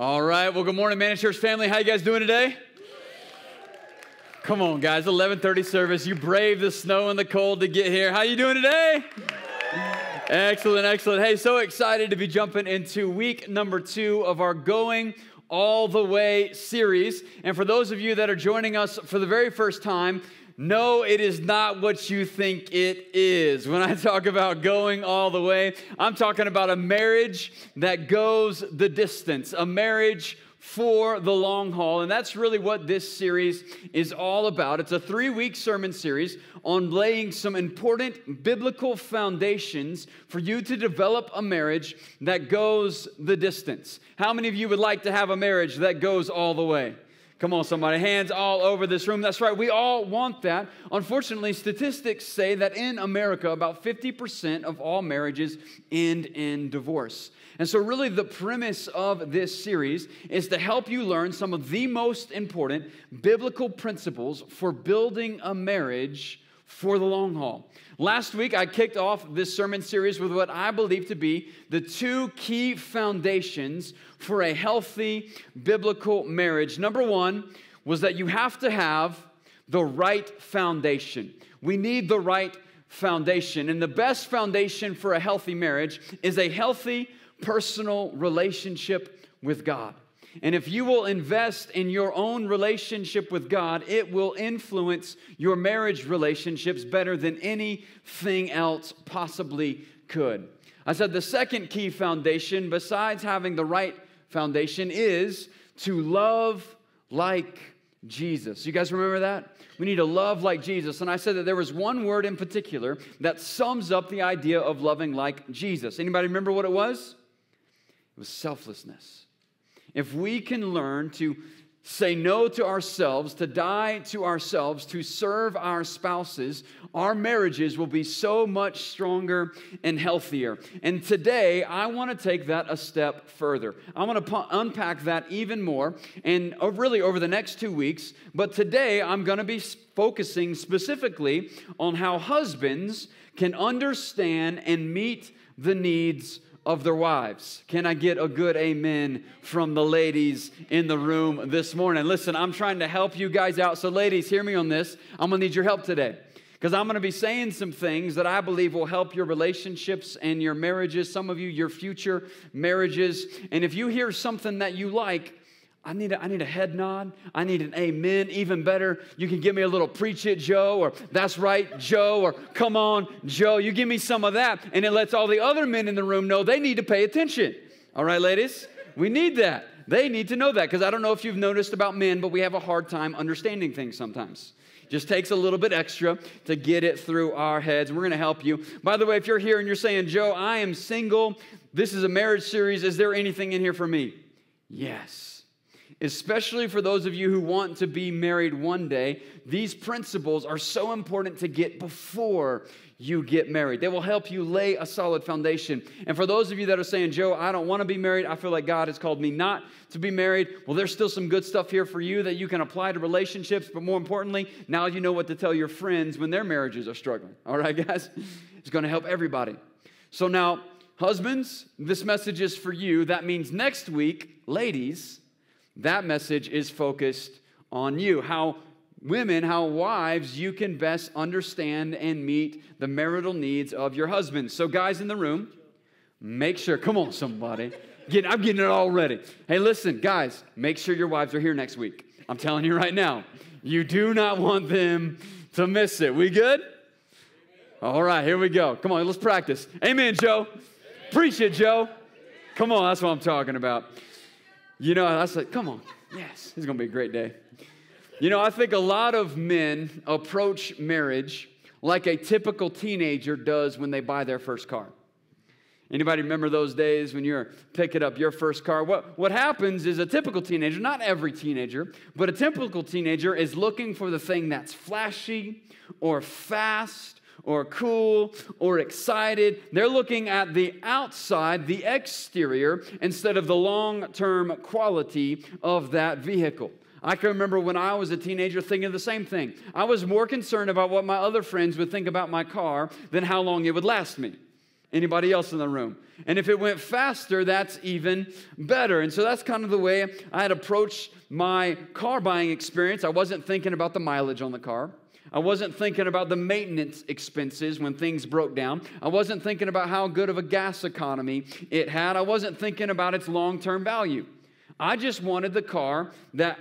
All right. Well, good morning, Man Church family. How you guys doing today? Come on, guys. 11:30 service. You braved the snow and the cold to get here. How you doing today? Excellent, excellent. Hey, so excited to be jumping into week number 2 of our Going All the Way series. And for those of you that are joining us for the very first time, no, it is not what you think it is. When I talk about going all the way, I'm talking about a marriage that goes the distance, a marriage for the long haul. And that's really what this series is all about. It's a 3-week sermon series on laying some important biblical foundations for you to develop a marriage that goes the distance. How many of you would like to have a marriage that goes all the way? Come on, somebody. Hands all over this room. That's right. We all want that. Unfortunately, statistics say that in America, about 50% of all marriages end in divorce. And so really the premise of this series is to help you learn some of the most important biblical principles for building a marriage for the long haul. Last week, I kicked off this sermon series with what I believe to be the 2 key foundations for a healthy biblical marriage. Number 1 was that you have to have the right foundation. We need the right foundation. And the best foundation for a healthy marriage is a healthy personal relationship with God. And if you will invest in your own relationship with God, it will influence your marriage relationships better than anything else possibly could. I said the second key foundation, besides having the right foundation, is to love like Jesus. You guys remember that? We need to love like Jesus. And I said that there was one word in particular that sums up the idea of loving like Jesus. Anybody remember what it was? It was selflessness. If we can learn to say no to ourselves, to die to ourselves, to serve our spouses, our marriages will be so much stronger and healthier. And today, I want to take that a step further. I want to unpack that even more, and really over the next 2 weeks. But today, I'm going to be focusing specifically on how husbands can understand and meet the needs of their wives. Can I get a good amen from the ladies in the room this morning? Listen, I'm trying to help you guys out. So ladies, hear me on this. I'm going to need your help today because I'm going to be saying some things that I believe will help your relationships and your marriages, some of you, your future marriages. And if you hear something that you like, I need a head nod. I need an amen. Even better, you can give me a little preach it, Joe, or that's right, Joe, or come on, Joe. You give me some of that, and it lets all the other men in the room know they need to pay attention. All right, ladies? We need that. They need to know that, because I don't know if you've noticed about men, but we have a hard time understanding things sometimes. Just takes a little bit extra to get it through our heads. We're going to help you. By the way, if you're here and you're saying, Joe, I am single. This is a marriage series. Is there anything in here for me? Yes. Especially for those of you who want to be married one day, these principles are so important to get before you get married. They will help you lay a solid foundation. And for those of you that are saying, Joe, I don't want to be married. I feel like God has called me not to be married. Well, there's still some good stuff here for you that you can apply to relationships. But more importantly, now you know what to tell your friends when their marriages are struggling. All right, guys? It's going to help everybody. So now, husbands, this message is for you. That means next week, ladies, that message is focused on you. How wives, you can best understand and meet the marital needs of your husbands. So guys in the room, make sure, come on somebody. I'm getting it all ready. Hey, listen, guys, make sure your wives are here next week. I'm telling you right now, you do not want them to miss it. We good? All right, here we go. Come on, let's practice. Amen, Joe. Preach it, Joe. Come on, that's what I'm talking about. You know, I said, come on. Yes, it's going to be a great day. You know, I think a lot of men approach marriage like a typical teenager does when they buy their first car. Anybody remember those days when you're picking up your first car? What happens is a typical teenager, not every teenager, but a typical teenager is looking for the thing that's flashy or fast or cool or excited. They're looking at the outside, the exterior, instead of the long-term quality of that vehicle. I can remember when I was a teenager thinking the same thing. I was more concerned about what my other friends would think about my car than how long it would last me. Anybody else in the room? And if it went faster, that's even better. And so that's kind of the way I had approached my car buying experience. I wasn't thinking about the mileage on the car. I wasn't thinking about the maintenance expenses when things broke down. I wasn't thinking about how good of a gas economy it had. I wasn't thinking about its long-term value. I just wanted the car that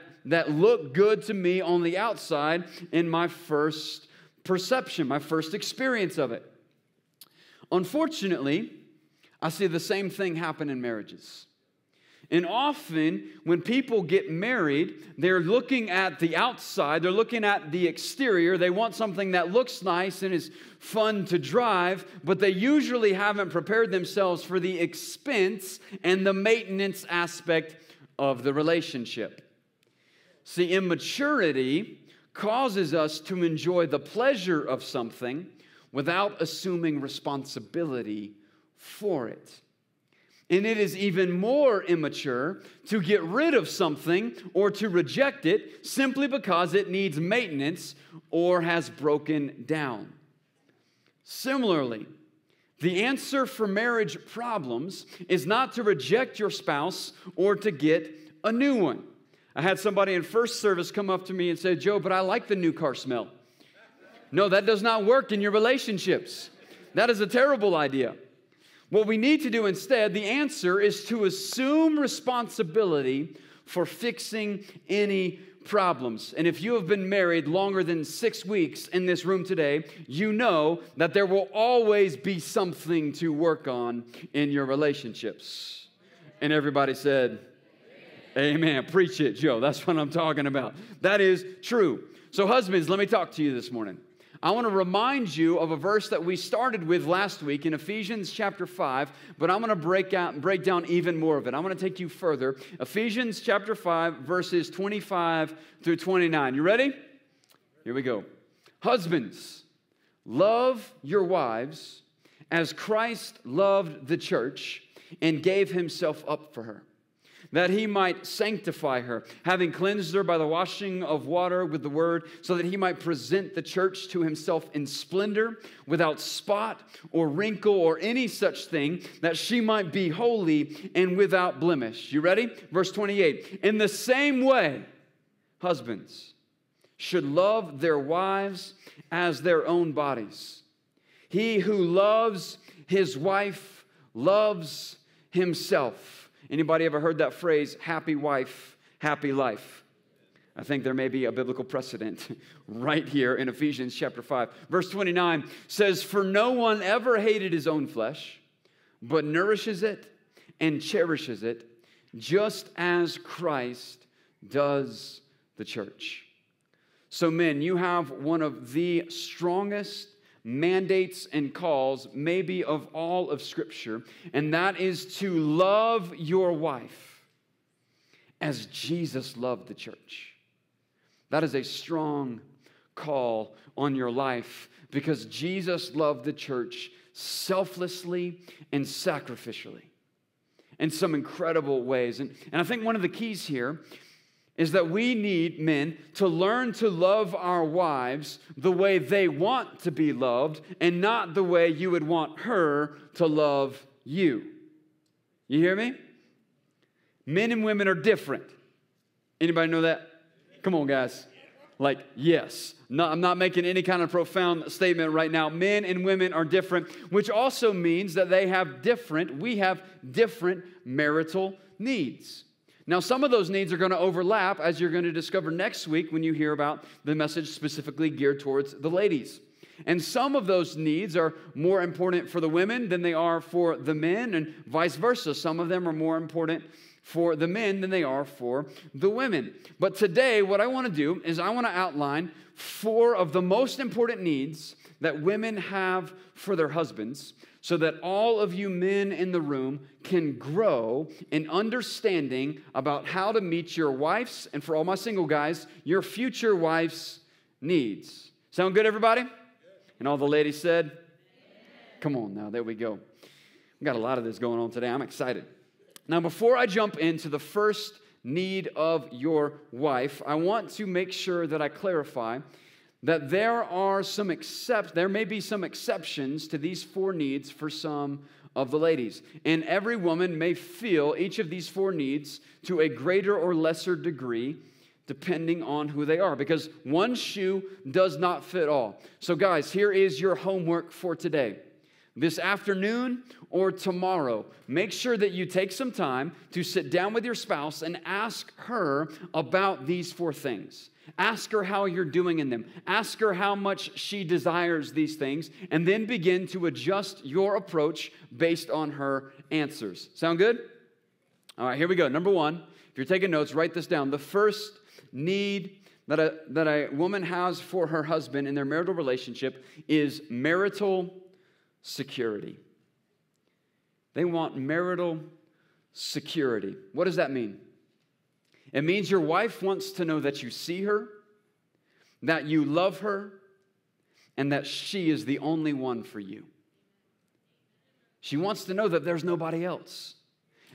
looked good to me on the outside in my first perception, my first experience of it. Unfortunately, I see the same thing happen in marriages. And often, when people get married, they're looking at the outside, they're looking at the exterior, they want something that looks nice and is fun to drive, but they usually haven't prepared themselves for the expense and the maintenance aspect of the relationship. See, immaturity causes us to enjoy the pleasure of something without assuming responsibility for it. And it is even more immature to get rid of something or to reject it simply because it needs maintenance or has broken down. Similarly, the answer for marriage problems is not to reject your spouse or to get a new one. I had somebody in first service come up to me and say, "Joe, but I like the new car smell." No, that does not work in your relationships. That is a terrible idea. What we need to do instead, the answer is to assume responsibility for fixing any problems. And if you have been married longer than 6 weeks in this room today, you know that there will always be something to work on in your relationships. And everybody said, Amen. Preach it, Joe. That's what I'm talking about. That is true. So husbands, let me talk to you this morning. I want to remind you of a verse that we started with last week in Ephesians chapter 5, but I'm going to break down even more of it. I'm going to take you further. Ephesians chapter 5, verses 25 through 29. You ready? Here we go. Husbands, love your wives as Christ loved the church and gave himself up for her, that he might sanctify her, having cleansed her by the washing of water with the word, so that he might present the church to himself in splendor, without spot or wrinkle or any such thing, that she might be holy and without blemish. You ready? Verse 28. In the same way, husbands should love their wives as their own bodies. He who loves his wife loves himself. Anybody ever heard that phrase, happy wife, happy life? I think there may be a biblical precedent right here in Ephesians chapter 5. Verse 29 says, "For no one ever hated his own flesh, but nourishes it and cherishes it, just as Christ does the church." So men, you have one of the strongest mandates and calls maybe of all of Scripture, and that is to love your wife as Jesus loved the church. That is a strong call on your life because Jesus loved the church selflessly and sacrificially in some incredible ways. And I think one of the keys here is that we need, men, to learn to love our wives the way they want to be loved and not the way you would want her to love you. You hear me? Men and women are different. Anybody know that? Come on, guys. Like, yes. No, I'm not making any kind of profound statement right now. Men and women are different, which also means that we have different marital needs. Now, some of those needs are going to overlap, as you're going to discover next week when you hear about the message specifically geared towards the ladies. And some of those needs are more important for the women than they are for the men, and vice versa. Some of them are more important for the men than they are for the women. But today, what I want to do is I want to outline 4 of the most important needs that women have for their husbands, so that all of you men in the room can grow in understanding about how to meet your wife's, and for all my single guys, your future wife's needs. Sound good, everybody? And all the ladies said? Amen. Come on now, there we go. We got a lot of this going on today. I'm excited. Now, before I jump into the first need of your wife, I want to make sure that I clarify that there may be some exceptions to these 4 needs for some of the ladies. And every woman may feel each of these 4 needs to a greater or lesser degree, depending on who they are, because one shoe does not fit all. So guys, here is your homework for today. This afternoon or tomorrow, make sure that you take some time to sit down with your spouse and ask her about these 4 things. Ask her how you're doing in them. Ask her how much she desires these things, and then begin to adjust your approach based on her answers. Sound good? All right, here we go. Number 1, if you're taking notes, write this down. The first need that a woman has for her husband in their marital relationship is marital security. They want marital security. What does that mean? It means your wife wants to know that you see her, that you love her, and that she is the only one for you. She wants to know that there's nobody else.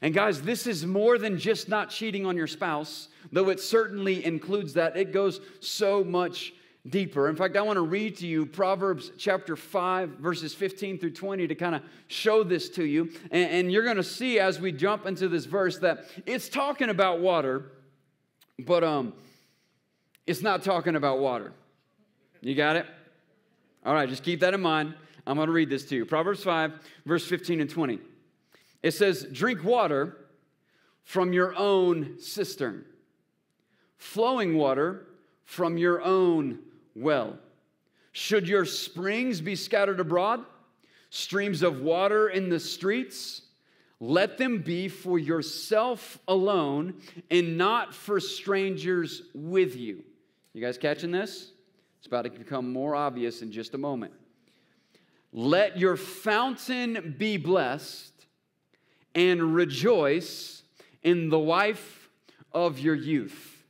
And guys, this is more than just not cheating on your spouse, though it certainly includes that. It goes so much deeper. In fact, I want to read to you Proverbs chapter 5, verses 15 through 20 to kind of show this to you. And you're going to see as we jump into this verse that it's talking about water, but it's not talking about water. You got it? All right, just keep that in mind. I'm going to read this to you. Proverbs 5, verse 15 and 20. It says, drink water from your own cistern, flowing water from your own well. Should your springs be scattered abroad, streams of water in the streets, let them be for yourself alone and not for strangers with you. You guys catching this? It's about to become more obvious in just a moment. Let your fountain be blessed and rejoice in the wife of your youth,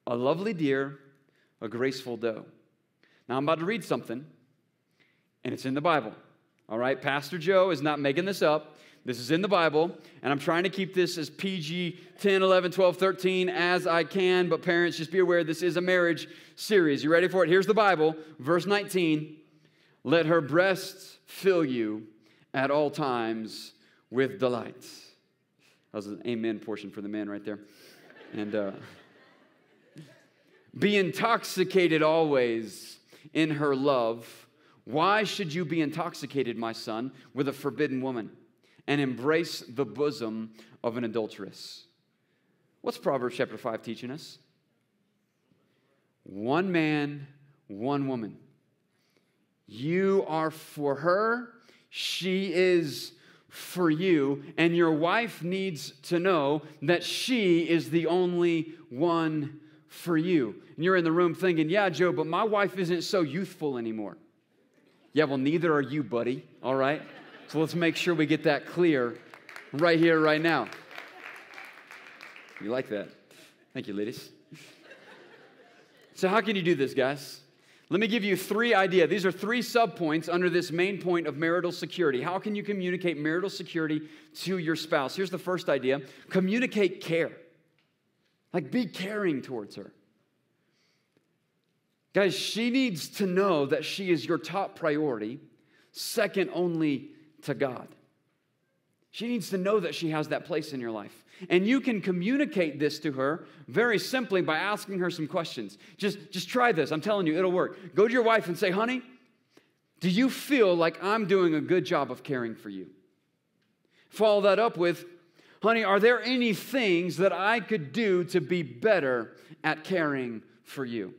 a lovely deer, a graceful doe. Now I'm about to read something, and it's in the Bible. All right, Pastor Joe is not making this up. This is in the Bible, and I'm trying to keep this as PG 10, 11, 12, 13 as I can, but parents, just be aware this is a marriage series. You ready for it? Here's the Bible, verse 19. Let her breasts fill you at all times with delight. That was an amen portion for the men right there. And be intoxicated always in her love. Why should you be intoxicated, my son, with a forbidden woman, and embrace the bosom of an adulteress? What's Proverbs chapter 5 teaching us? One man, one woman. You are for her, she is for you, and your wife needs to know that she is the only one for you. And you're in the room thinking, yeah, Joe, but my wife isn't so youthful anymore. Yeah, well, neither are you, buddy, all right? So let's make sure we get that clear right here, right now. You like that? Thank you, ladies. So how can you do this, guys? Let me give you 3 ideas. These are 3 subpoints under this main point of marital security. How can you communicate marital security to your spouse? Here's the first idea. Communicate care. Like, be caring towards her. Guys, she needs to know that she is your top priority, second only to God. She needs to know that she has that place in your life. And you can communicate this to her very simply by asking her some questions. Just try this. I'm telling you, it'll work. Go to your wife and say, honey, do you feel like I'm doing a good job of caring for you? Follow that up with, honey, are there any things that I could do to be better at caring for you?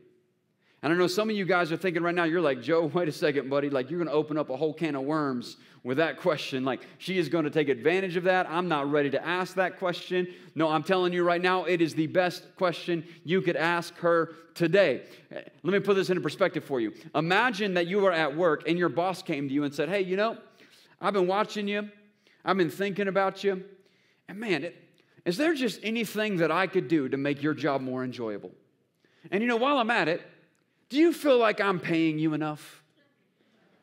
And I know some of you guys are thinking right now, you're like, Joe, wait a second, buddy. Like, you're going to open up a whole can of worms with that question. Like, she is going to take advantage of that. I'm not ready to ask that question. No, I'm telling you right now, it is the best question you could ask her today. Let me put this into perspective for you. Imagine that you are at work and your boss came to you and said, hey, you know, I've been watching you. I've been thinking about you. And man, is there just anything that I could do to make your job more enjoyable? And you know, while I'm at it, do you feel like I'm paying you enough?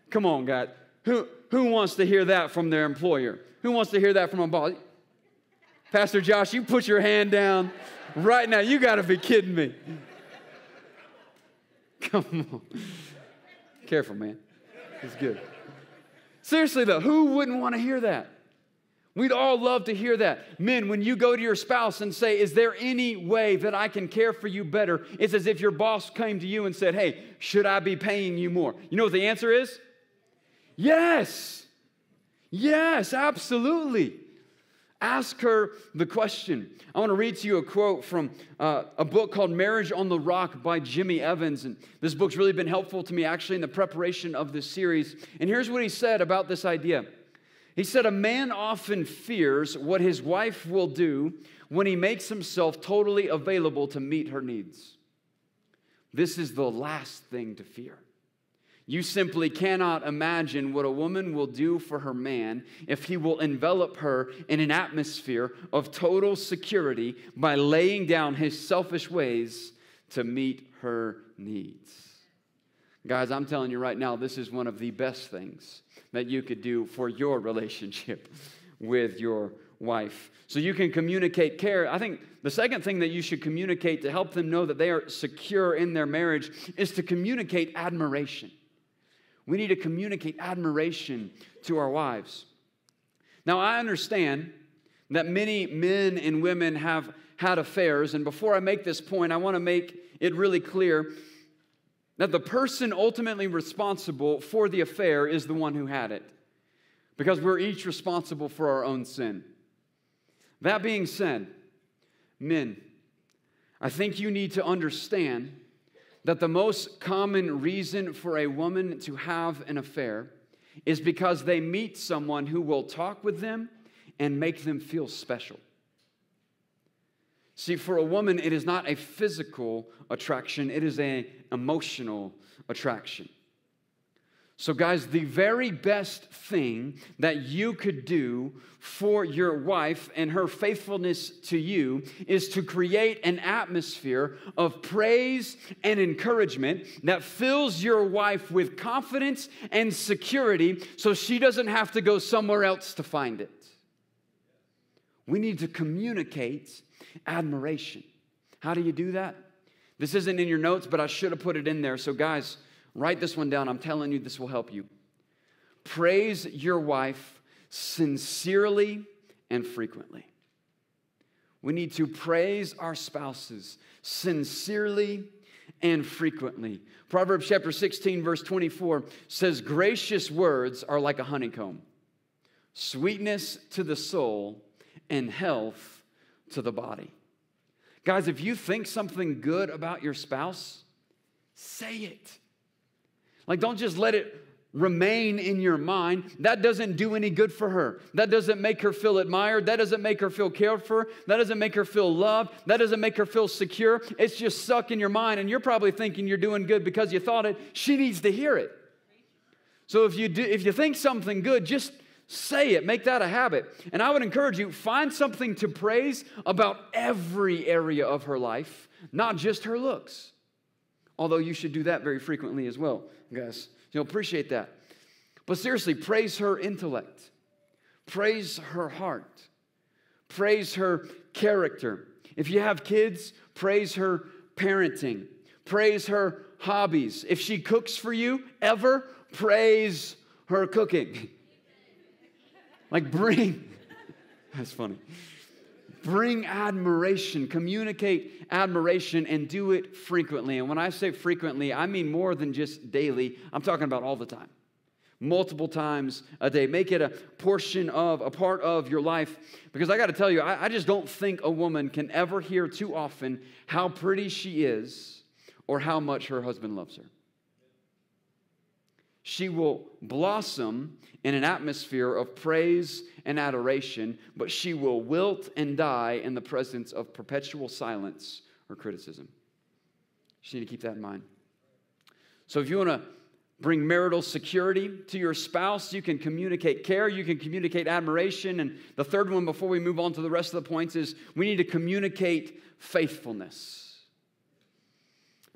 Come on, God. Who wants to hear that from their employer? Who wants to hear that from a boss? Pastor Josh, you put your hand down right now. You got to be kidding me. Come on. Careful, man. It's good. Seriously, though, who wouldn't want to hear that? We'd all love to hear that. Men, when you go to your spouse and say, is there any way that I can care for you better? It's as if your boss came to you and said, hey, should I be paying you more? You know what the answer is? Yes. Yes, absolutely. Ask her the question. I want to read to you a quote from a book called Marriage on the Rock by Jimmy Evans. And this book's really been helpful to me actually in the preparation of this series. And here's what he said about this idea. He said, a man often fears what his wife will do when he makes himself totally available to meet her needs. This is the last thing to fear. You simply cannot imagine what a woman will do for her man if he will envelop her in an atmosphere of total security by laying down his selfish ways to meet her needs. Guys, I'm telling you right now, this is one of the best things that you could do for your relationship with your wife. So you can communicate care. I think the second thing that you should communicate to help them know that they are secure in their marriage is to communicate admiration. We need to communicate admiration to our wives. Now, I understand that many men and women have had affairs, and before I make this point, I want to make it really clear that the person ultimately responsible for the affair is the one who had it, because we're each responsible for our own sin. That being said, men, I think you need to understand that the most common reason for a woman to have an affair is because they meet someone who will talk with them and make them feel special. See, for a woman, it is not a physical attraction, it is an emotional attraction. So guys, the very best thing that you could do for your wife and her faithfulness to you is to create an atmosphere of praise and encouragement that fills your wife with confidence and security so she doesn't have to go somewhere else to find it. We need to communicate admiration. How do you do that? This isn't in your notes, but I should have put it in there. So guys, write this one down. I'm telling you, this will help you. Praise your wife sincerely and frequently. We need to praise our spouses sincerely and frequently. Proverbs chapter 16, verse 24 says, gracious words are like a honeycomb, sweetness to the soul and health to the body. Guys, if you think something good about your spouse, say it. Like, don't just let it remain in your mind. That doesn't do any good for her. That doesn't make her feel admired. That doesn't make her feel cared for. That doesn't make her feel loved. That doesn't make her feel secure. It's just stuck in your mind, and you're probably thinking you're doing good because you thought it. She needs to hear it. So if you think something good, just say it. Make that a habit. And I would encourage you, find something to praise about every area of her life, not just her looks. Although you should do that very frequently as well, guys. You'll appreciate that. But seriously, praise her intellect. Praise her heart. Praise her character. If you have kids, praise her parenting. Praise her hobbies. If she cooks for you, ever, praise her cooking. Like that's funny. Bring admiration, communicate admiration, and do it frequently. And when I say frequently, I mean more than just daily. I'm talking about all the time. Multiple times a day. Make it a part of your life. Because I got to tell you, I just don't think a woman can ever hear too often how pretty she is or how much her husband loves her. She will blossom in an atmosphere of praise and adoration, but she will wilt and die in the presence of perpetual silence or criticism. You need to keep that in mind. So if you want to bring marital security to your spouse, you can communicate care, you can communicate admiration, and the third one before we move on to the rest of the points is we need to communicate faithfulness.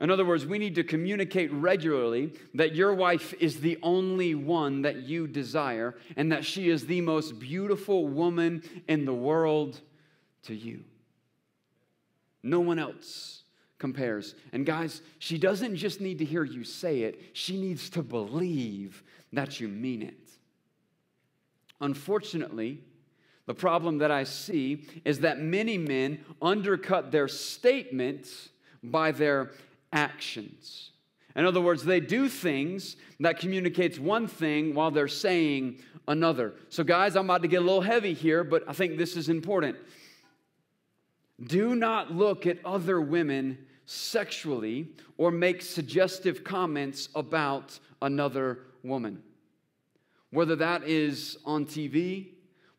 In other words, we need to communicate regularly that your wife is the only one that you desire and that she is the most beautiful woman in the world to you. No one else compares. And guys, she doesn't just need to hear you say it, she needs to believe that you mean it. Unfortunately, the problem that I see is that many men undercut their statements by their actions. In other words, they do things that communicates one thing while they're saying another. So guys, I'm about to get a little heavy here, but I think this is important. Do not look at other women sexually or make suggestive comments about another woman. Whether that is on TV,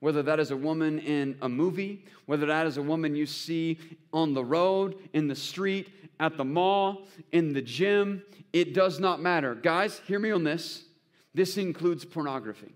whether that is a woman in a movie, whether that is a woman you see on the road, in the street, at the mall, in the gym, it does not matter. Guys, hear me on this. This includes pornography.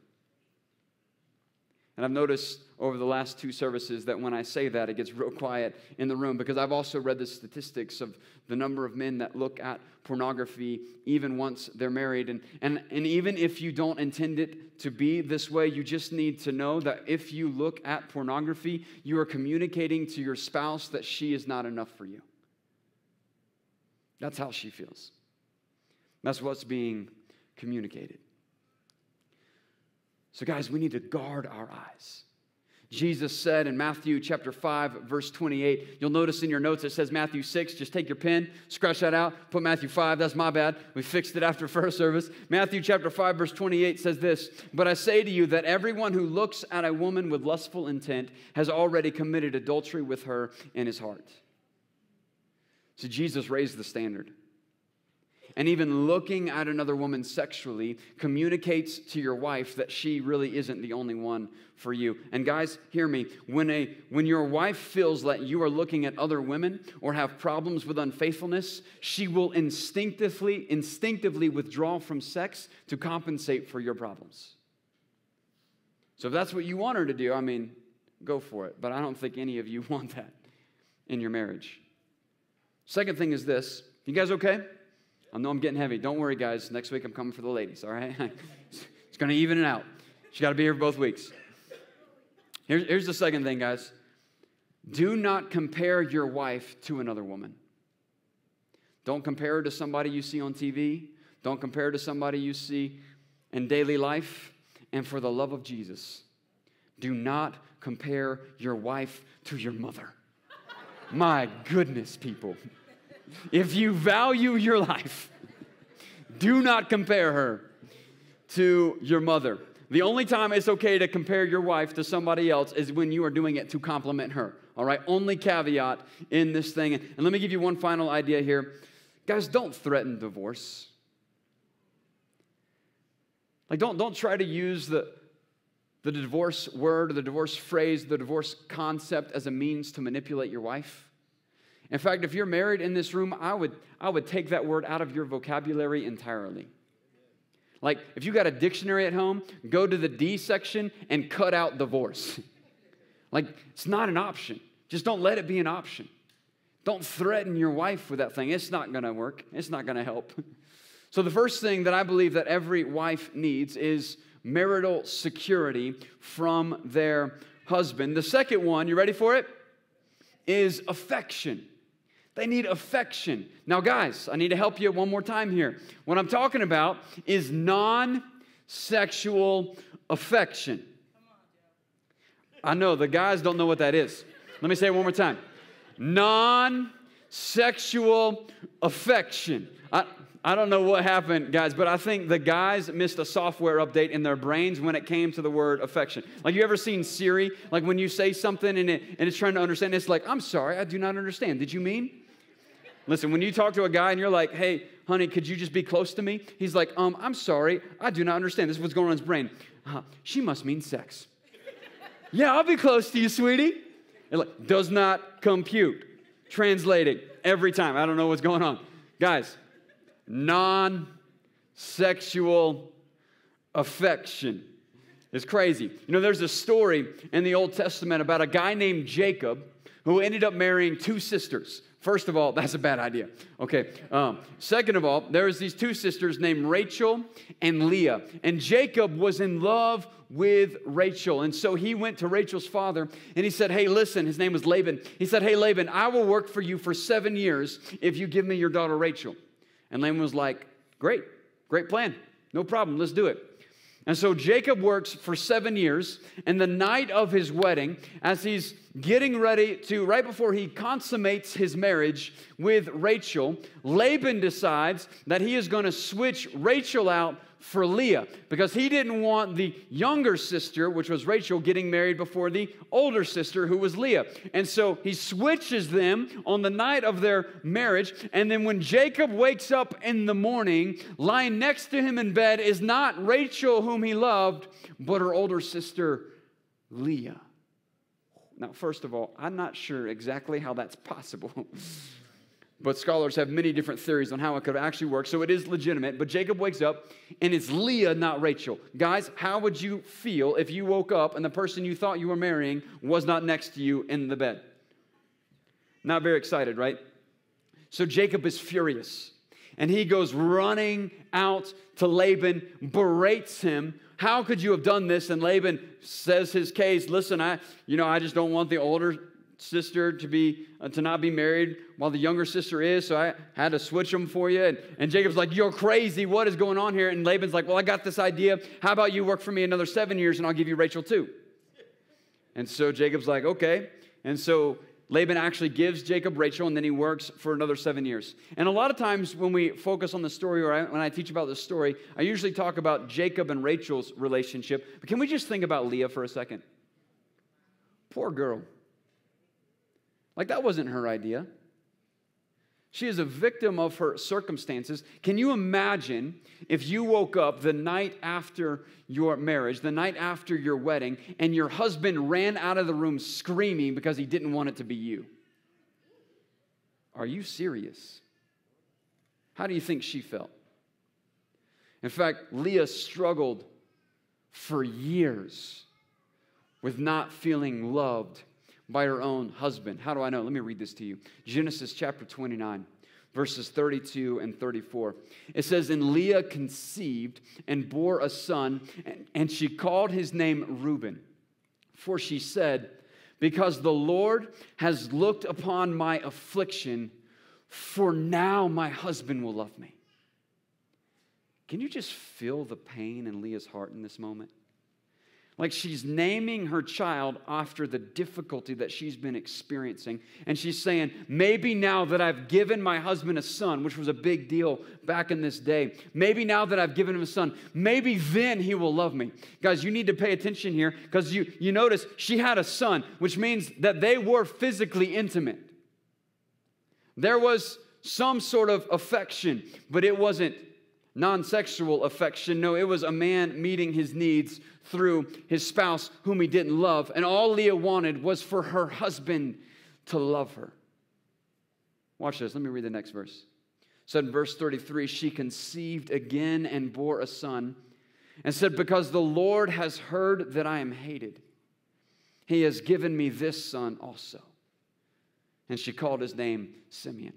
And I've noticed over the last 2 services that when I say that, it gets real quiet in the room, because I've also read the statistics of the number of men that look at pornography even once they're married. And even if you don't intend it to be this way, you just need to know that if you look at pornography, you are communicating to your spouse that she is not enough for you. That's how she feels. That's what's being communicated. So guys, we need to guard our eyes. Jesus said in Matthew chapter 5, verse 28, you'll notice in your notes it says Matthew 6. Just take your pen, scratch that out, put Matthew 5. That's my bad. We fixed it after first service. Matthew chapter 5, verse 28 says this, but I say to you that everyone who looks at a woman with lustful intent has already committed adultery with her in his heart. So Jesus raised the standard. And even looking at another woman sexually communicates to your wife that she really isn't the only one for you. And guys, hear me. When your wife feels that you are looking at other women or have problems with unfaithfulness, she will instinctively withdraw from sex to compensate for your problems. So if that's what you want her to do, I mean, go for it. But I don't think any of you want that in your marriage. Second thing is this. You guys okay? I know I'm getting heavy. Don't worry, guys. Next week I'm coming for the ladies, all right? It's going to even it out. She got to be here both weeks. Here's the second thing, guys. Do not compare your wife to another woman. Don't compare her to somebody you see on TV. Don't compare her to somebody you see in daily life. And for the love of Jesus, do not compare your wife to your mother. My goodness, people. If you value your life, do not compare her to your mother. The only time it's okay to compare your wife to somebody else is when you are doing it to compliment her. All right? Only caveat in this thing. And let me give you one final idea here. Guys, don't threaten divorce. Like, don't try to use the divorce word or the divorce phrase, the divorce concept as a means to manipulate your wife. In fact, if you're married in this room, I would take that word out of your vocabulary entirely. Like, if you got a dictionary at home, go to the D section and cut out divorce. Like, it's not an option. Just don't let it be an option. Don't threaten your wife with that thing. It's not going to work. It's not going to help. So the first thing that I believe that every wife needs is marital security from their husband. The second one, you ready for it? Is affection. They need affection. Now, guys, I need to help you one more time here. What I'm talking about is non-sexual affection. I know, the guys don't know what that is. Let me say it one more time. Non-sexual affection. I don't know what happened, guys, but I think the guys missed a software update in their brains when it came to the word affection. Like, you ever seen Siri? Like, when you say something and it's trying to understand, it's like, I'm sorry, I do not understand. Did you mean? Listen, when you talk to a guy and you're like, hey, honey, could you just be close to me? He's like, I'm sorry, I do not understand. This is what's going on in his brain. She must mean sex. Yeah, I'll be close to you, sweetie. It like, does not compute. Translating every time. I don't know what's going on. Guys, non-sexual affection is crazy. You know, there's a story in the Old Testament about a guy named Jacob who ended up marrying two sisters. First of all, that's a bad idea. Okay. Second of all, there was these two sisters named Rachel and Leah. And Jacob was in love with Rachel. And so he went to Rachel's father and he said, hey, listen, his name was Laban. He said, hey, Laban, I will work for you for 7 years if you give me your daughter Rachel. And Laban was like, great plan. No problem. Let's do it. And so Jacob works for 7 years, and the night of his wedding, as he's getting ready to, right before he consummates his marriage with Rachel, Laban decides that he is going to switch Rachel out for Leah, because he didn't want the younger sister, which was Rachel, getting married before the older sister, who was Leah. And so he switches them on the night of their marriage, and then when Jacob wakes up in the morning, lying next to him in bed is not Rachel, whom he loved, but her older sister, Leah. Now, first of all, I'm not sure exactly how that's possible. But scholars have many different theories on how it could actually work. So it is legitimate. But Jacob wakes up and it's Leah, not Rachel. Guys, how would you feel if you woke up and the person you thought you were marrying was not next to you in the bed? Not very excited, right? So Jacob is furious. And he goes running out to Laban, berates him. How could you have done this? And Laban says his case. Listen, I just don't want the older sister to not be married while the younger sister is, so I had to switch them for you. And Jacob's like, you're crazy. What is going on here? And Laban's like, well, I got this idea. How about you work for me another 7 years and I'll give you Rachel too? And so Jacob's like, okay. And so Laban actually gives Jacob Rachel, and then he works for another 7 years. And a lot of times when we focus on the story, or when I teach about the story, I usually talk about Jacob and Rachel's relationship. But can we just think about Leah for a second? Poor girl. Like, that wasn't her idea. She is a victim of her circumstances. Can you imagine if you woke up the night after your marriage, the night after your wedding, and your husband ran out of the room screaming because he didn't want it to be you? Are you serious? How do you think she felt? In fact, Leah struggled for years with not feeling loved by her own husband. How do I know? Let me read this to you. Genesis chapter 29, verses 32 and 34. It says, and Leah conceived and bore a son, and she called his name Reuben. For she said, because the Lord has looked upon my affliction, for now my husband will love me. Can you just feel the pain in Leah's heart in this moment? Like, she's naming her child after the difficulty that she's been experiencing. And she's saying, maybe now that I've given my husband a son, which was a big deal back in this day, maybe now that I've given him a son, maybe then he will love me. Guys, you need to pay attention here, because you notice she had a son, which means that they were physically intimate. There was some sort of affection, but it wasn't non-sexual affection. No, it was a man meeting his needs through his spouse whom he didn't love. And all Leah wanted was for her husband to love her. Watch this. Let me read the next verse. It said in verse 33, she conceived again and bore a son, and said, because the Lord has heard that I am hated, he has given me this son also. And she called his name Simeon.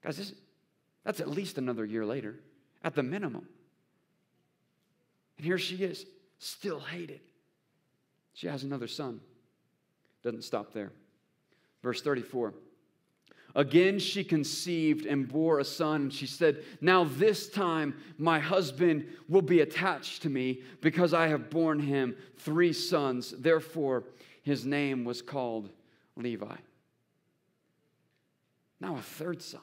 Guys, that's at least another year later, at the minimum. And here she is, still hated. She has another son. Doesn't stop there. Verse 34. Again she conceived and bore a son. And she said, now this time my husband will be attached to me, because I have borne him 3 sons. Therefore his name was called Levi. Now a 3rd son.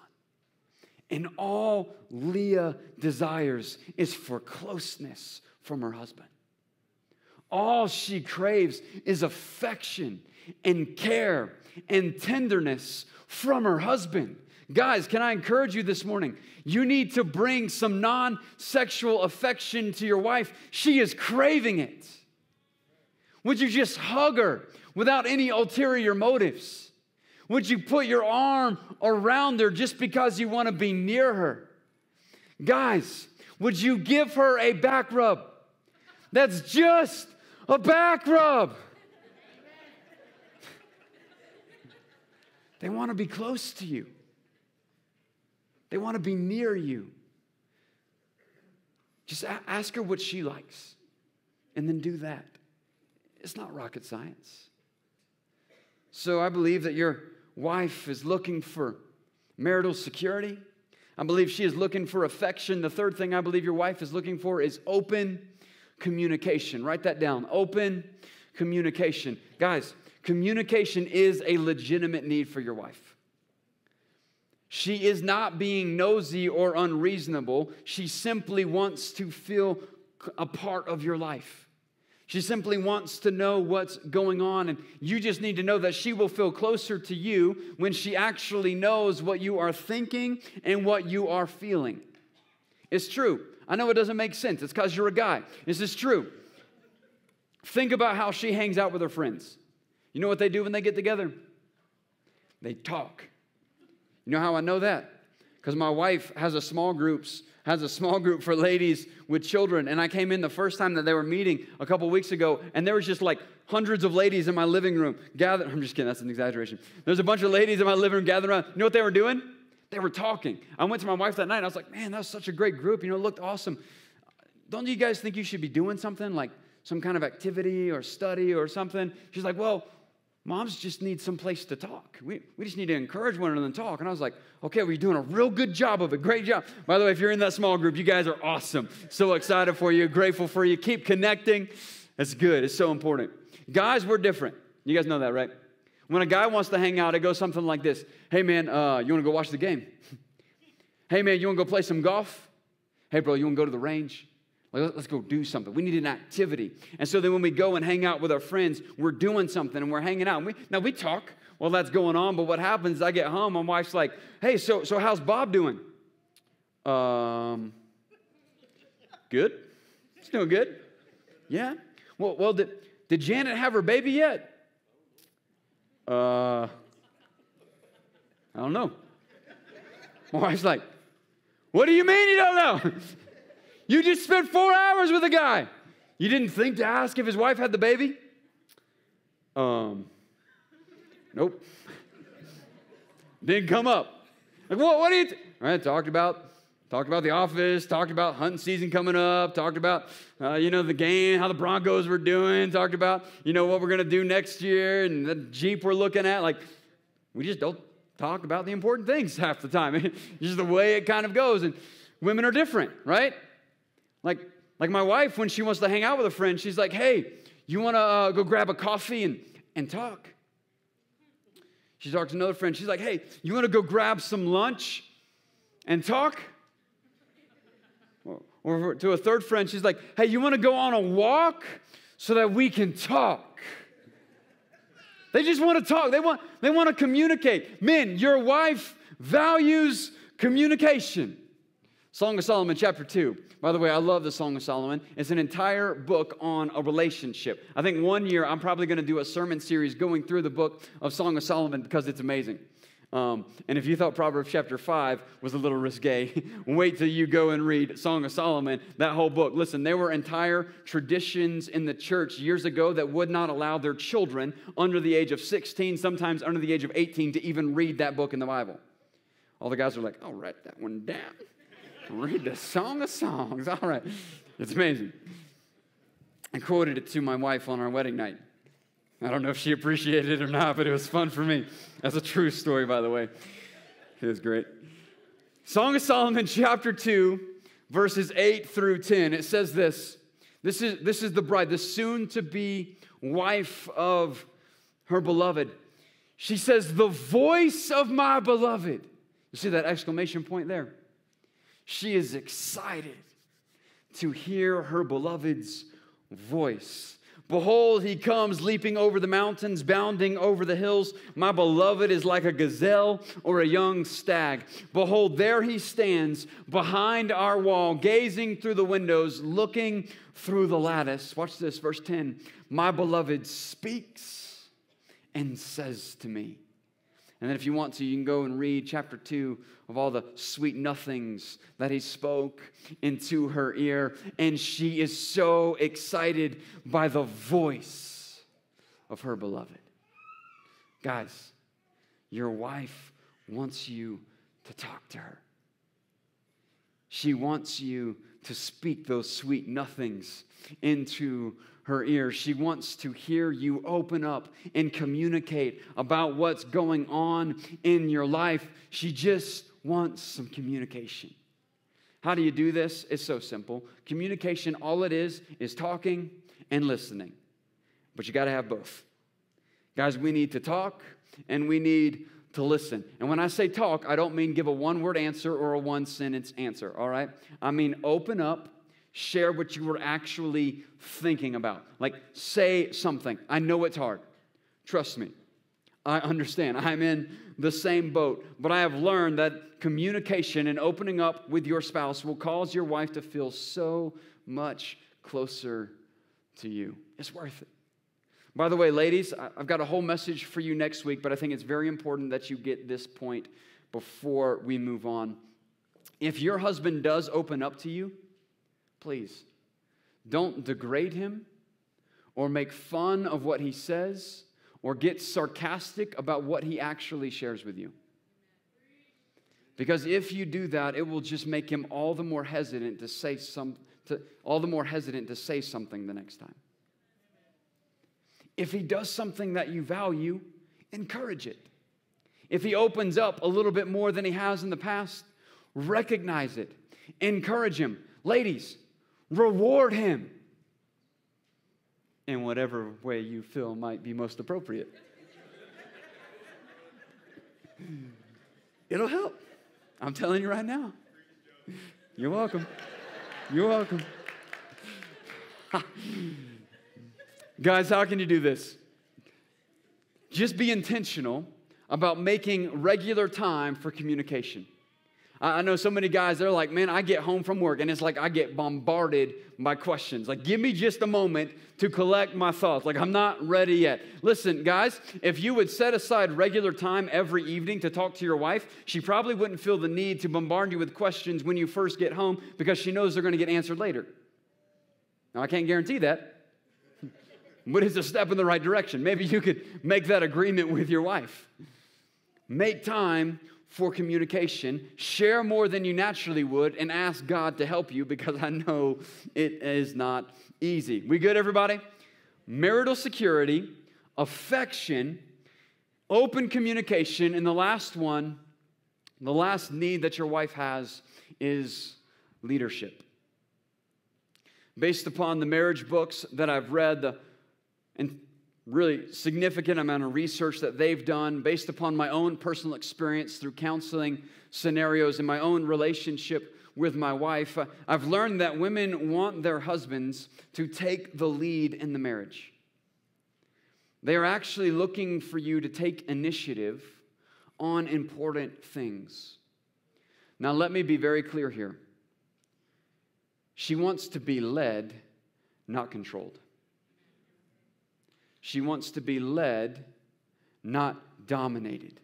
And all Leah desires is for closeness from her husband. All she craves is affection and care and tenderness from her husband. Guys, can I encourage you this morning? You need to bring some non-sexual affection to your wife. She is craving it. Would you just hug her without any ulterior motives? Would you put your arm around her just because you want to be near her? Guys, would you give her a back rub? That's just a back rub. They want to be close to you. They want to be near you. Just ask her what she likes and then do that. It's not rocket science. So I believe that your wife is looking for marital security. I believe she is looking for affection. The third thing I believe your wife is looking for is open communication. Write that down. Open communication. Guys, communication is a legitimate need for your wife. She is not being nosy or unreasonable. She simply wants to feel a part of your life. She simply wants to know what's going on, and you just need to know that she will feel closer to you when she actually knows what you are thinking and what you are feeling. It's true. I know it doesn't make sense. It's because you're a guy. This is true. Think about how she hangs out with her friends. You know what they do when they get together? They talk. You know how I know that? Because my wife has a small group for ladies with children. And I came in the first time that they were meeting a couple weeks ago, and there was just like hundreds of ladies in my living room gathered. I'm just kidding, that's an exaggeration. There's a bunch of ladies in my living room gathered around. You know what they were doing? They were talking. I went to my wife that night, and I was like, man, that was such a great group. You know, it looked awesome. Don't you guys think you should be doing something like some kind of activity or study or something? She's like, well, moms just need some place to talk. We just need to encourage one another and talk. And I was like, okay, well, you're doing a real good job of it. Great job. By the way, if you're in that small group, you guys are awesome. So excited for you, grateful for you. Keep connecting. That's good. It's so important. Guys, we're different. You guys know that, right? When a guy wants to hang out, it goes something like this. Hey, man, you want to go watch the game? Hey, man, you want to go play some golf? Hey, bro, you want to go to the range? Let's go do something. We need an activity. And so then when we go and hang out with our friends, we're doing something and we're hanging out. Now we talk while that's going on, but what happens is I get home, my wife's like, hey, so how's Bob doing? Good. He's doing good. Yeah. Well, did Janet have her baby yet? I don't know. My wife's like, what do you mean you don't know? You just spent 4 hours with a guy. You didn't think to ask if his wife had the baby? Nope. Didn't come up. Like, what do you all right, talked about The Office, talked about hunting season coming up, talked about, the game, how the Broncos were doing, talked about, what we're going to do next year and the Jeep we're looking at. Like, we just don't talk about the important things half the time. It's just the way it kind of goes. And women are different, right? Like my wife, when she wants to hang out with a friend, she's like, hey, you want to go grab a coffee and talk? She talks to another friend. She's like, hey, you want to go grab some lunch and talk? Or to a third friend, she's like, hey, you want to go on a walk so that we can talk? They just want to talk. They want to communicate. Men, your wife values communication. Song of Solomon, chapter 2. By the way, I love the Song of Solomon. It's an entire book on a relationship. I think one year I'm probably going to do a sermon series going through the book of Song of Solomon because it's amazing. And if you thought Proverbs chapter 5 was a little risque, wait till you go and read Song of Solomon, that whole book. Listen, there were entire traditions in the church years ago that would not allow their children under the age of 16, sometimes under the age of 18, to even read that book in the Bible. All the guys are like, I'll write that one down. Read the Song of Songs. All right. It's amazing. I quoted it to my wife on our wedding night. I don't know if she appreciated it or not, but it was fun for me. That's a true story, by the way. It was great. Song of Solomon, chapter 2, verses 8 through 10. It says this. This is the bride, the soon-to-be wife of her beloved. She says, the voice of my beloved. You see that exclamation point there? She is excited to hear her beloved's voice. Behold, he comes leaping over the mountains, bounding over the hills. My beloved is like a gazelle or a young stag. Behold, there he stands behind our wall, gazing through the windows, looking through the lattice. Watch this, verse 10. My beloved speaks and says to me. And then if you want to, you can go and read chapter 2 of all the sweet nothings that he spoke into her ear. And she is so excited by the voice of her beloved. Guys, Your wife wants you to talk to her. She wants you to speak those sweet nothings into her ears. She wants to hear you open up and communicate about what's going on in your life. She just wants some communication. How do you do this? It's so simple. Communication, all it is talking and listening. But you got to have both. Guys, we need to talk and we need to listen. And when I say talk, I don't mean give a one-word answer or a one-sentence answer, all right? I mean open up, share what you were actually thinking about. Like say something. I know it's hard. Trust me. I understand. I'm in the same boat. But I have learned that communication and opening up with your spouse will cause your wife to feel so much closer to you. It's worth it. By the way, ladies, I've got a whole message for you next week, but I think it's very important that you get this point before we move on. If your husband does open up to you, please don't degrade him or make fun of what he says or get sarcastic about what he actually shares with you. Because if you do that, it will just make him all the more hesitant to say something the next time. If he does something that you value, encourage it. If he opens up a little bit more than he has in the past, recognize it. Encourage him. Ladies, reward him in whatever way you feel might be most appropriate. It'll help. I'm telling you right now. You're welcome. You're welcome. Guys, how can you do this? Just be intentional about making regular time for communication. I know so many guys, they're like, man, I get home from work and it's like I get bombarded by questions. Like, give me just a moment to collect my thoughts. Like, I'm not ready yet. Listen, guys, if you would set aside regular time every evening to talk to your wife, she probably wouldn't feel the need to bombard you with questions when you first get home because she knows they're going to get answered later. Now, I can't guarantee that, but it's a step in the right direction. Maybe you could make that agreement with your wife. Make time for communication. Share more than you naturally would and ask God to help you because I know it is not easy. We good, everybody? Marital security, affection, open communication, and the last one, the last need that your wife has is leadership. Based upon the marriage books that I've read, and really significant amount of research that they've done based upon my own personal experience through counseling scenarios and my own relationship with my wife, I've learned that women want their husbands to take the lead in the marriage. They are actually looking for you to take initiative on important things. Now, let me be very clear here. She wants to be led, not controlled. She wants to be led, not dominated.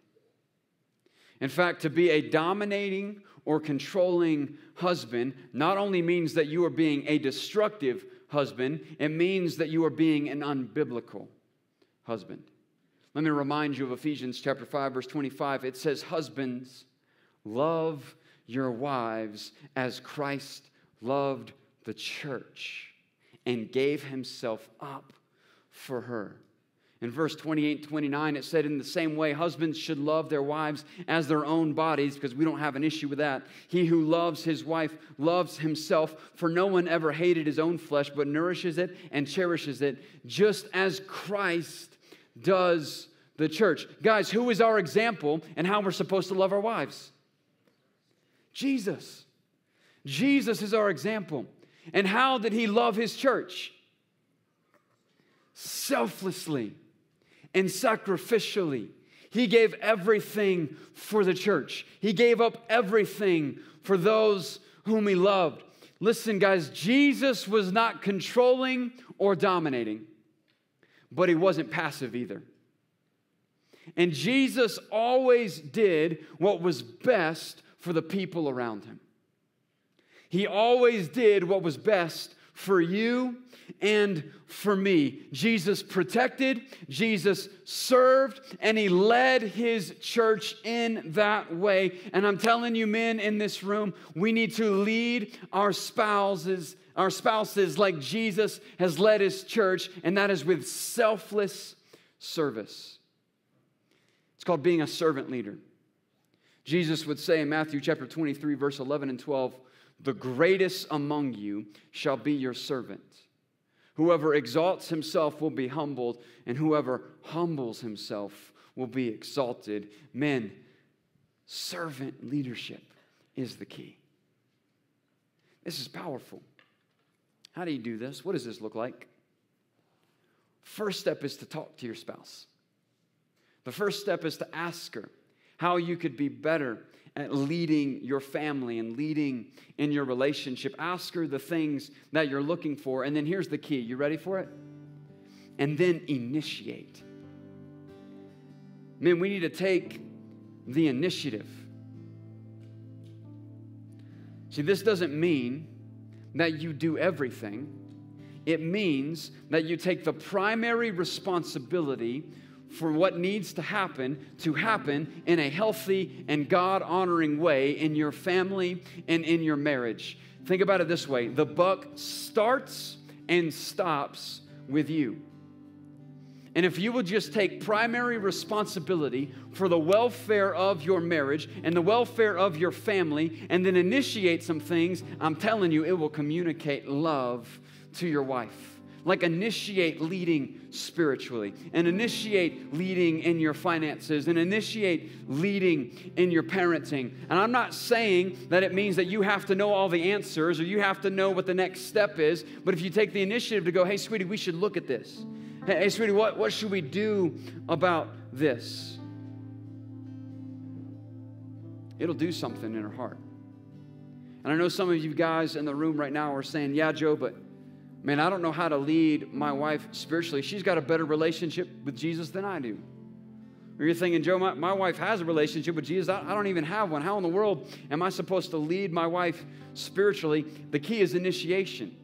In fact, to be a dominating or controlling husband not only means that you are being a destructive husband, it means that you are being an unbiblical husband. Let me remind you of Ephesians chapter 5, verse 25. It says, husbands, love your wives as Christ loved the church and gave himself up for her. In verse 28, 29, it said, in the same way, husbands should love their wives as their own bodies, because we don't have an issue with that. He who loves his wife loves himself, for no one ever hated his own flesh, but nourishes it and cherishes it, just as Christ does the church. Guys, who is our example and how we're supposed to love our wives? Jesus. Jesus is our example. And how did he love his church? Selflessly and sacrificially. He gave everything for the church. He gave up everything for those whom he loved. Listen, guys, Jesus was not controlling or dominating, but he wasn't passive either. And Jesus always did what was best for the people around him. He always did what was best for you and for me. Jesus protected, Jesus served, and he led his church in that way. And I'm telling you, men in this room, we need to lead our spouses like Jesus has led his church, and that is with selfless service. It's called being a servant leader. Jesus would say in Matthew chapter 23, verse 11 and 12, "The greatest among you shall be your servant. Whoever exalts himself will be humbled, and whoever humbles himself will be exalted." Men, servant leadership is the key. This is powerful. How do you do this? What does this look like? First step is to talk to your spouse. The first step is to ask her how you could be better at leading your family and leading in your relationship. Ask her the things that you're looking for. And then here's the key. You ready for it? And then initiate. Men, we need to take the initiative. See, this doesn't mean that you do everything. It means that you take the primary responsibility for what needs to happen in a healthy and God-honoring way in your family and in your marriage. Think about it this way. The buck starts and stops with you. And if you will just take primary responsibility for the welfare of your marriage and the welfare of your family and then initiate some things, I'm telling you, it will communicate love to your wife. Like initiate leading spiritually and initiate leading in your finances and initiate leading in your parenting. And I'm not saying that it means that you have to know all the answers or you have to know what the next step is, but if you take the initiative to go, "Hey, sweetie, we should look at this. Hey, sweetie, what should we do about this?" It'll do something in her heart. And I know some of you guys in the room right now are saying, "Yeah, Joe, but man, I don't know how to lead my wife spiritually. She's got a better relationship with Jesus than I do." Or you're thinking, "Joe, my wife has a relationship with Jesus. I don't even have one. How in the world am I supposed to lead my wife spiritually?" The key is initiation.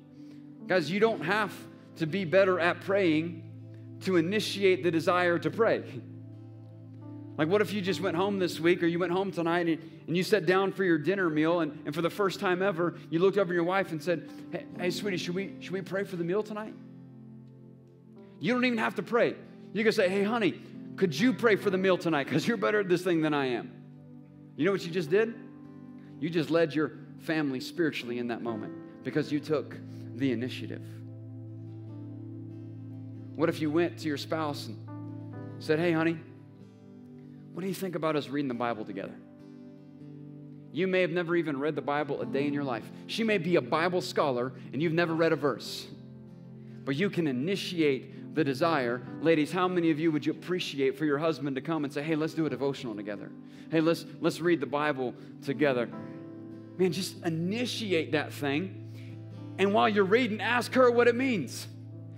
Guys, you don't have to be better at praying to initiate the desire to pray. Like, what if you just went home this week or you went home tonight and you sat down for your dinner meal and for the first time ever, you looked over at your wife and said, hey, sweetie, should we pray for the meal tonight?" You don't even have to pray. You can say, "Hey, honey, could you pray for the meal tonight? Because you're better at this thing than I am." You know what you just did? You just led your family spiritually in that moment because you took the initiative. What if you went to your spouse and said, "Hey, honey, what do you think about us reading the Bible together?" You may have never even read the Bible a day in your life. She may be a Bible scholar and you've never read a verse. But you can initiate the desire. Ladies, how many of you would you appreciate for your husband to come and say, "Hey, let's do a devotional together. Hey, let's read the Bible together." Man, just initiate that thing. And while you're reading, ask her what it means.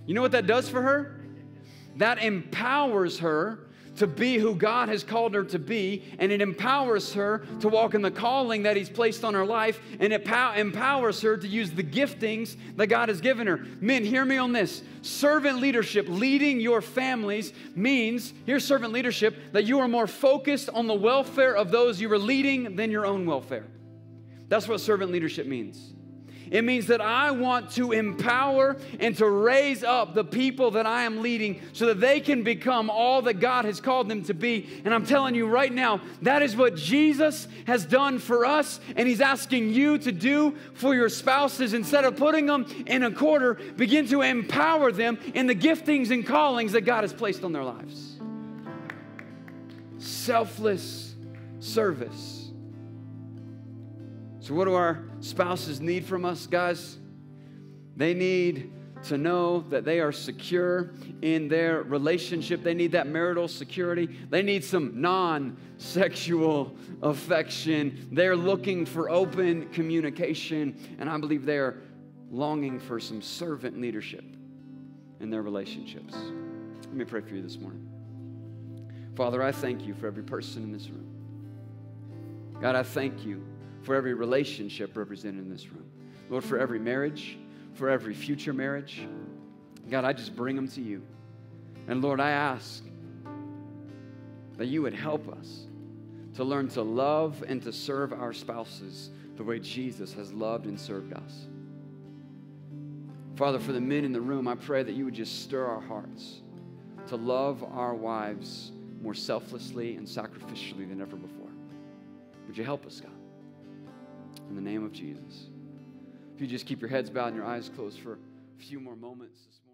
You know what that does for her? That empowers her to be who God has called her to be, and it empowers her to walk in the calling that He's placed on her life, and it empowers her to use the giftings that God has given her. Men, hear me on this. Servant leadership, leading your families, means, here's servant leadership, that you are more focused on the welfare of those you are leading than your own welfare. That's what servant leadership means. It means that I want to empower and to raise up the people that I am leading so that they can become all that God has called them to be. And I'm telling you right now, that is what Jesus has done for us, and He's asking you to do for your spouses. Instead of putting them in a corner, begin to empower them in the giftings and callings that God has placed on their lives. Selfless service. So what do our spouses need from us, guys? They need to know that they are secure in their relationship. They need that marital security. They need some non-sexual affection. They're looking for open communication, and I believe they are longing for some servant leadership in their relationships. Let me pray for you this morning. Father, I thank you for every person in this room. God, I thank you for every relationship represented in this room. Lord, for every marriage, for every future marriage. God, I just bring them to you. And Lord, I ask that you would help us to learn to love and to serve our spouses the way Jesus has loved and served us. Father, for the men in the room, I pray that you would just stir our hearts to love our wives more selflessly and sacrificially than ever before. Would you help us, God? In the name of Jesus. If you just keep your heads bowed and your eyes closed for a few more moments this morning.